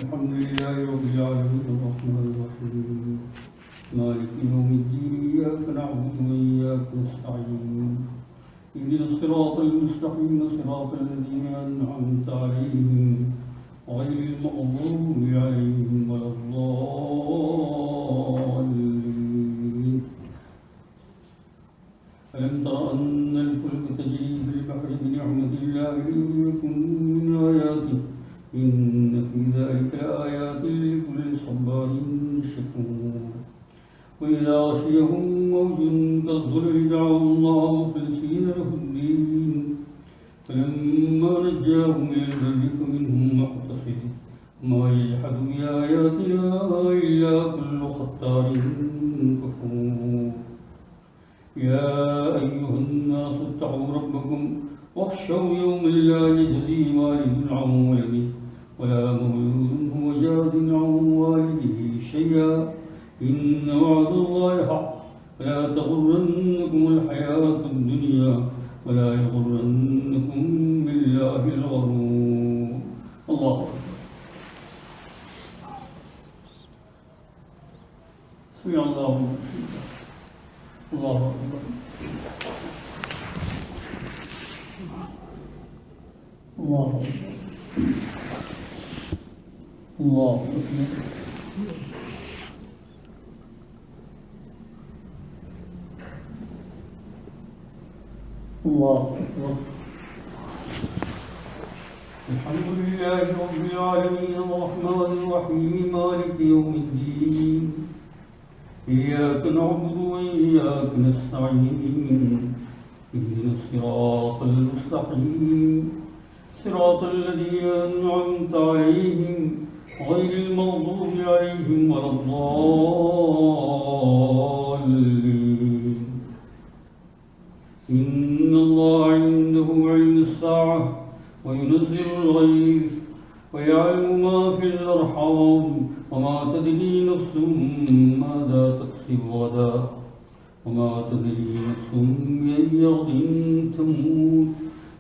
الحمد لله رب العالمين الرحمن الرحيم مالك يوم الدين إياك نعبد وإياك نستعين اهدنا الصراط المستقيم صراط الذين أنعمت عليهم غير المغضوب عليهم ولا الضالين. ألم تر أن الفلك تجري في البحر بنعمة الله ليريكم من آياته إن في ذلك لآيات لكل صبار شكور. وإذا غشيهم موج كالظلل دعوا الله مخلصين له الدين فلما نجاهم إلى البر فمنهم مقتصد ما يجحد بآياتنا إلا كل ختار كفور. يا أيها الناس اتقوا ربكم واخشوا يوما لا يجزي والد عن ولده ولا مولود هو جاز عن والده شيئا إن وعد الله حق فلا تغرنكم الحياة الدنيا ولا يغرنكم بالله الغرور. الله أكبر. سمع الله لمن حمده. الله أكبر. الله أكبر. الله أكبر. الله أكبر. الحمد لله رب العالمين الرحمن الرحيم مالك يوم الدين إياك نعبد وإياك نستعين اهدنا الصراط المستقيم صراط الذين أنعمت عليهم غير المغضوب عليهم ولا الضالين. إن الله عنده علم الساعة وينزل الغيث ويعلم ما في الأرحام وما تدري نفس ماذا تكسب غدا وما تدري نفس بأي أرض تموت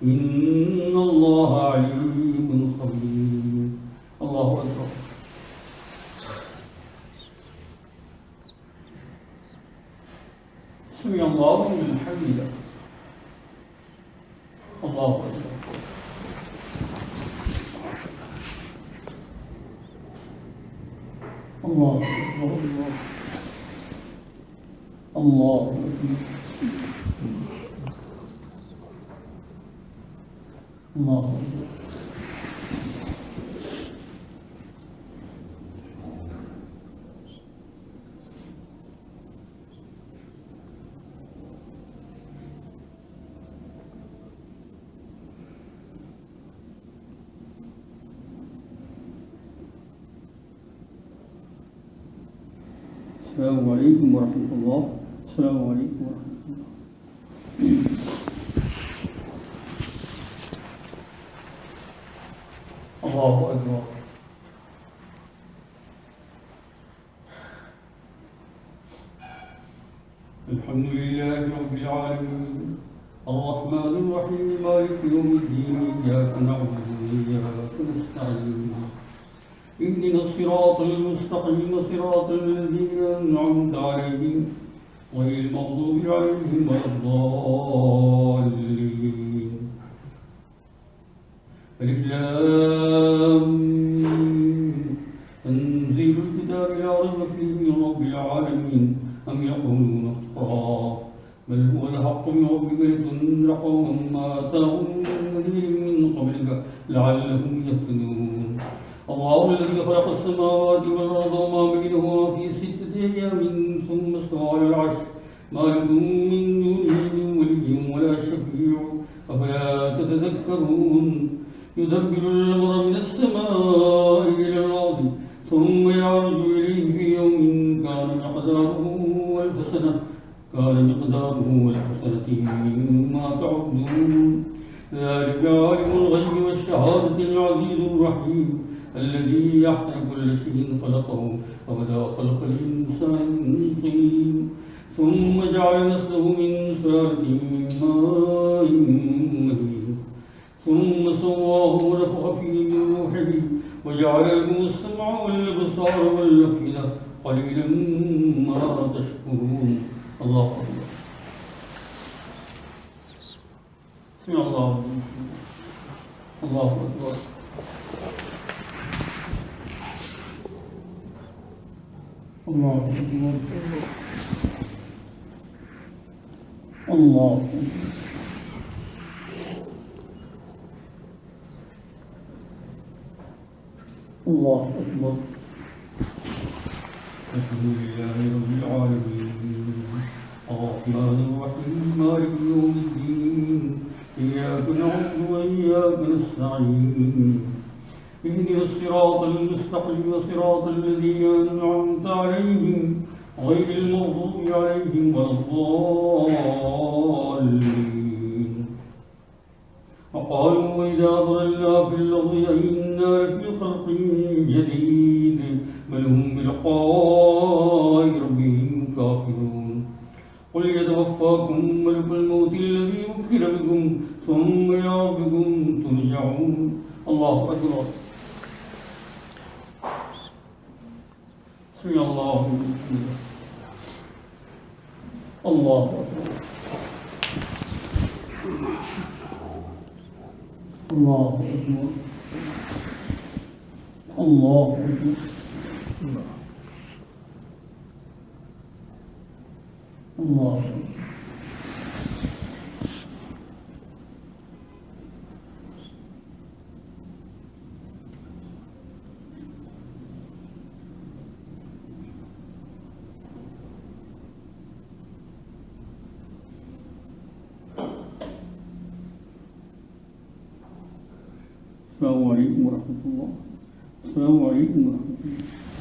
إن الله عليم خبير. الله أكبر. سمع الله لمن حمده. الله أكبر. الله أكبر. الله أكبر. الله أكبر. السلام عليكم ورحمة الله. السلام عليكم ورحمة الله. الله أكبر. الحمد لله رب العالمين الرحمن الرحيم مالك يوم الدين إياك نعبد وإياك نستعين اهدنا الصراط المستقيم صراط الذين أنعمت عليهم غير المغضوب عليهم ولا الضالين. ألف لام تنزيل الكتاب لا ريب فيه من رب العالمين أم يقولون افتراه بل هو الحق من ربك لتنذر قوما ما آتاهم من نذير من قبلك لعلهم يهتدون. الله الذي خلق السماوات والأرض وما بينهما في 6 أيام ثم استوى على العرش ما لكم من دونه من ولي ولا شفيع أفلا تتذكرون. يدبر الأمر من السماء إلى الأرض ثم يعرج إليه في يوم كان مقداره ألف سنة مما تعدون. ذلك عالم الغيب والشهادة العزيز الرحيم الذي يحسن كل شيء خلقه وبدأ خلق الإنسان من طين ثم جعل نسله من سلالة من ماء مهين ثم سواه ونفخ فيه من روحه وجعل لكم السمع والأبصار والأفئدة قليلا ما تشكرون. الله أكبر. سمع الله لمن حمده. الله أكبر. الله أكبر. الله أكبر. الله أكبر. الحمد لله رب العالمين الرحمن الرحيم مالك يوم الدين إياك نعبد وإياك نستعين اهدنا الصراط المستقيم صراط الذين أنعمت عليهم غير المغضوب عليهم ولا الضالين. وقالوا وإذا ضللنا في الأرض أئنا لفي خلق جديد بل هم بلقاء ربهم كافرون. قل يتوفاكم ملك الموت الذي وكل بكم ثم إلى ربكم ترجعون. الله أكبر. سمع الله لمن حمده. الله أكبر. الله أكبر. الله أكبر. الله أكبر. السلام عليكم ورحمة الله. السلام عليكم ورحمة الله.